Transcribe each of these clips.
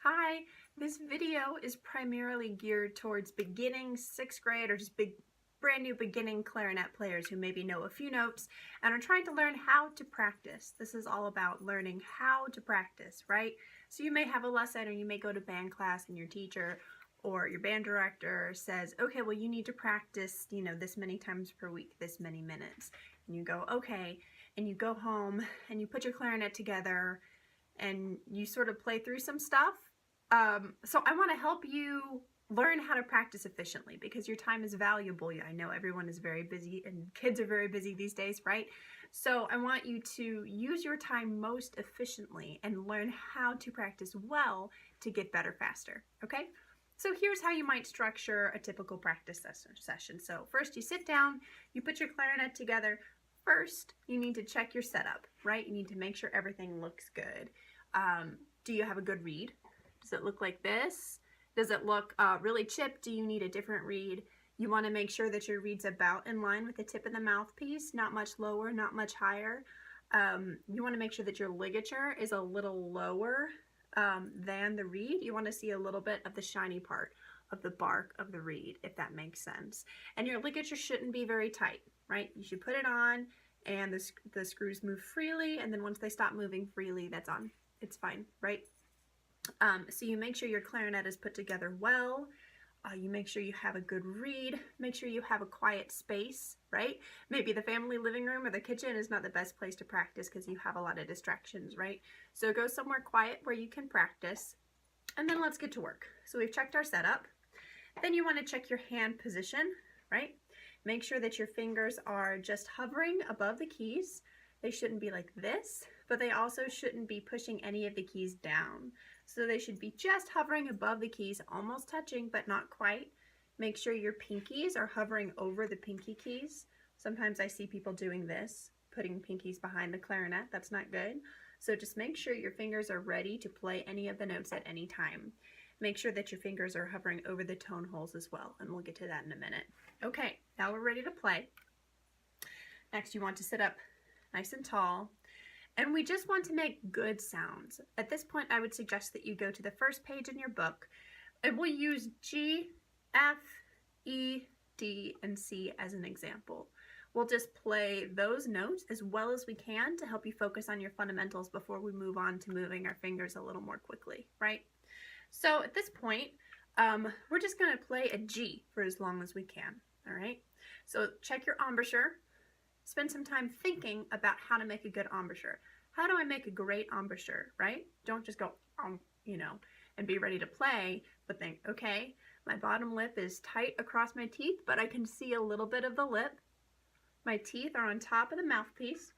Hi, this video is primarily geared towards beginning 6th grade or just brand new beginning clarinet players who maybe know a few notes and are trying to learn how to practice. This is all about learning how to practice, right? So you may have a lesson or you may go to band class and your teacher or your band director says, okay, well you need to practice, this many times per week, this many minutes. And you go, okay, and you go home and you put your clarinet together and you sort of play through some stuff. So I want to help you learn how to practice efficiently because your time is valuable. I know everyone is very busy and kids are very busy these days, right? So I want you to use your time most efficiently and learn how to practice well to get better faster, okay? So here's how you might structure a typical practice session. So first you sit down, you put your clarinet together. First, you need to check your setup, right? You need to make sure everything looks good. Do you have a good reed? Does it look like this? Does it look really chipped? Do you need a different reed? You want to make sure that your reed's about in line with the tip of the mouthpiece, not much lower, not much higher. You want to make sure that your ligature is a little lower than the reed. You want to see a little bit of the shiny part of the bark of the reed, if that makes sense. And your ligature shouldn't be very tight, right? You should put it on and the screws move freely, and then once they stop moving freely, that's on. It's fine, right? So you make sure your clarinet is put together well. You make sure you have a good reed. Make sure you have a quiet space, right? Maybe the family living room or the kitchen is not the best place to practice because you have a lot of distractions, right? So go somewhere quiet where you can practice. And then let's get to work. So we've checked our setup. Then you want to check your hand position, right? Make sure that your fingers are just hovering above the keys. They shouldn't be like this, but they also shouldn't be pushing any of the keys down. So they should be just hovering above the keys, almost touching, but not quite. Make sure your pinkies are hovering over the pinky keys. Sometimes I see people doing this, putting pinkies behind the clarinet. That's not good. So just make sure your fingers are ready to play any of the notes at any time. Make sure that your fingers are hovering over the tone holes as well, and we'll get to that in a minute. Okay, now we're ready to play. Next, you want to sit up nice and tall. And we just want to make good sounds. At this point, I would suggest that you go to the first page in your book, and we'll use G, F, E, D, and C as an example. We'll just play those notes as well as we can to help you focus on your fundamentals before we move on to moving our fingers a little more quickly, right? So at this point, we're just going to play a G for as long as we can, all right? So check your embouchure. Spend some time thinking about how to make a good embouchure. How do I make a great embouchure, right? Don't just go, and be ready to play, but think, okay, my bottom lip is tight across my teeth, but I can see a little bit of the lip. My teeth are on top of the mouthpiece.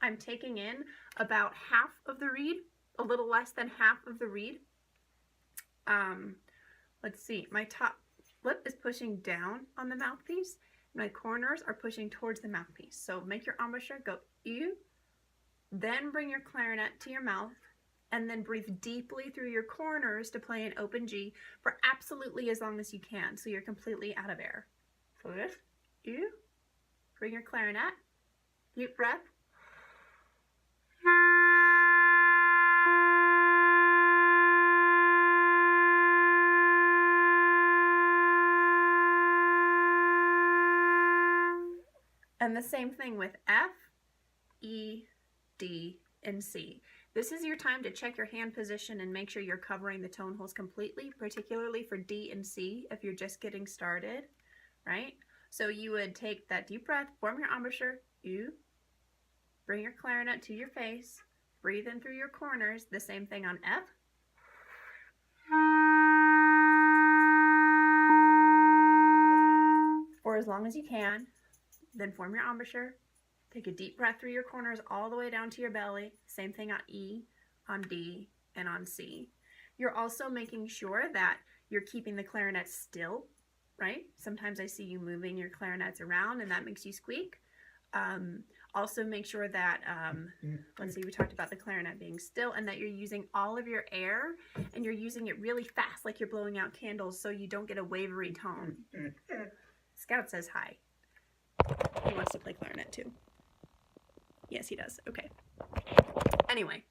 I'm taking in about half of the reed, a little less than half of the reed. Let's see, my top lip is pushing down on the mouthpiece. My corners are pushing towards the mouthpiece. So make your embouchure go ew, then bring your clarinet to your mouth, and then breathe deeply through your corners to play an open G for absolutely as long as you can, so you're completely out of air. So this, ew, bring your clarinet, deep breath. And the same thing with F, E, D, and C. This is your time to check your hand position and make sure you're covering the tone holes completely, particularly for D and C if you're just getting started, right? So you would take that deep breath, form your embouchure, U, bring your clarinet to your face, breathe in through your corners, the same thing on F. For as long as you can. Then form your embouchure, take a deep breath through your corners all the way down to your belly. Same thing on E, on D, and on C. You're also making sure that you're keeping the clarinet still, right? Sometimes I see you moving your clarinets around and that makes you squeak. Also make sure that, let's see, we talked about the clarinet being still and that you're using all of your air and you're using it really fast like you're blowing out candles so you don't get a wavery tone. Scout says hi. He wants to play clarinet too. Yes, he does. Okay. Anyway,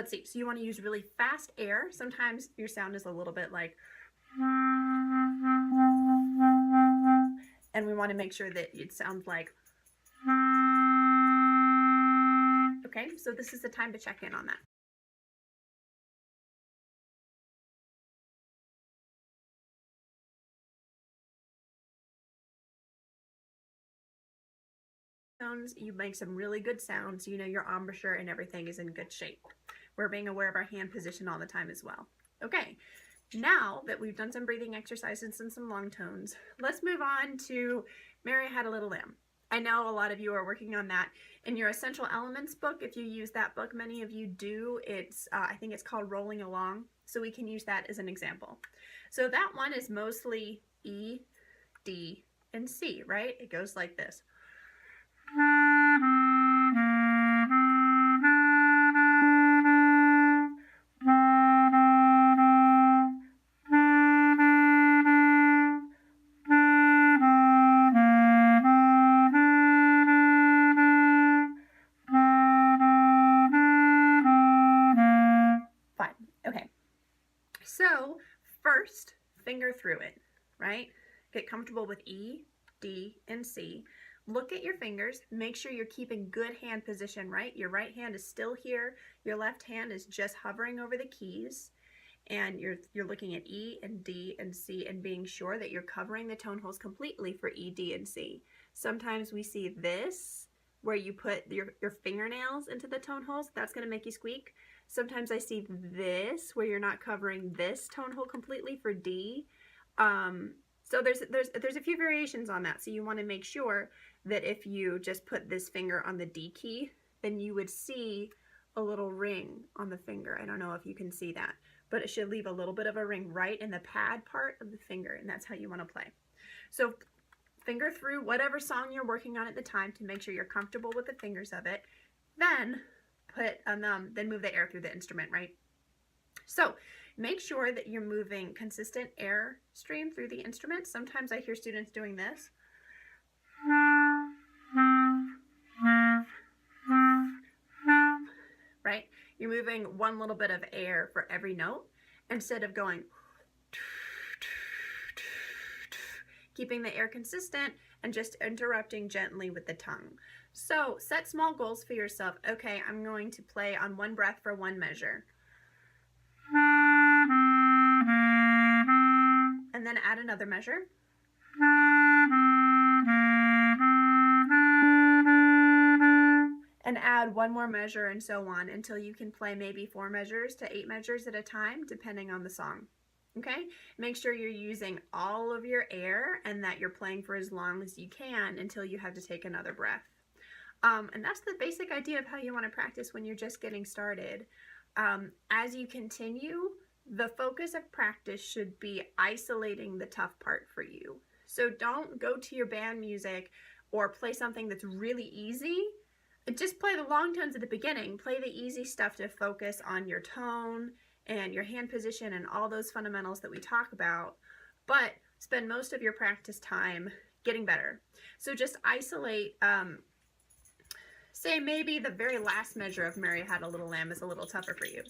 let's see. So you want to use really fast air. Sometimes your sound is a little bit like, and we want to make sure that it sounds like, okay, so this is the time to check in on that. You make some really good sounds. You know your embouchure and everything is in good shape. We're being aware of our hand position all the time as well. Okay, now that we've done some breathing exercises and some long tones, let's move on to Mary Had a Little Lamb. I know a lot of you are working on that in your Essential Elements book. If you use that book, many of you do. It's I think it's called Rolling Along, so we can use that as an example. So that one is mostly E, D, and C, right? It goes like this. Fine. Okay. So first, finger through it, right? Get comfortable with E, D, and C. Look at your fingers. Make sure you're keeping good hand position, right? Your right hand is still here. Your left hand is just hovering over the keys. And you're looking at E and D and C and being sure that you're covering the tone holes completely for E, D, and C. Sometimes we see this, where you put your fingernails into the tone holes. That's going to make you squeak. Sometimes I see this, where you're not covering this tone hole completely for D. So there's a few variations on that. So you want to make sure that if you just put this finger on the D key, then you would see a little ring on the finger. I don't know if you can see that, but it should leave a little bit of a ring right in the pad part of the finger, and that's how you want to play. So finger through whatever song you're working on at the time to make sure you're comfortable with the fingers of it. Then then move the air through the instrument, right? So make sure that you're moving consistent air stream through the instrument. Sometimes I hear students doing this. Right? You're moving one little bit of air for every note instead of going, keeping the air consistent and just interrupting gently with the tongue. So set small goals for yourself. Okay, I'm going to play on one breath for one measure. And then add another measure. And add one more measure and so on until you can play maybe 4 measures to 8 measures at a time, depending on the song. Okay? Make sure you're using all of your air and that you're playing for as long as you can until you have to take another breath. And that's the basic idea of how you want to practice when you're just getting started. As you continue, the focus of practice should be isolating the tough part for you. So don't go to your band music or play something that's really easy. Just play the long tones at the beginning. Play the easy stuff to focus on your tone and your hand position and all those fundamentals that we talk about. But spend most of your practice time getting better. So just isolate, say maybe the very last measure of Mary Had a Little Lamb is a little tougher for you.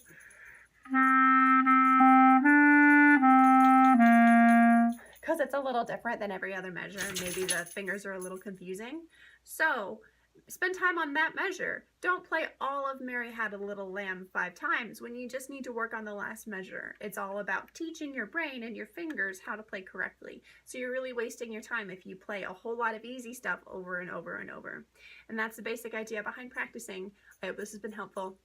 Because it's a little different than every other measure, and maybe the fingers are a little confusing. So spend time on that measure. Don't play all of Mary Had a Little Lamb 5 times when you just need to work on the last measure. It's all about teaching your brain and your fingers how to play correctly. So you're really wasting your time if you play a whole lot of easy stuff over and over and over. And that's the basic idea behind practicing. I hope this has been helpful.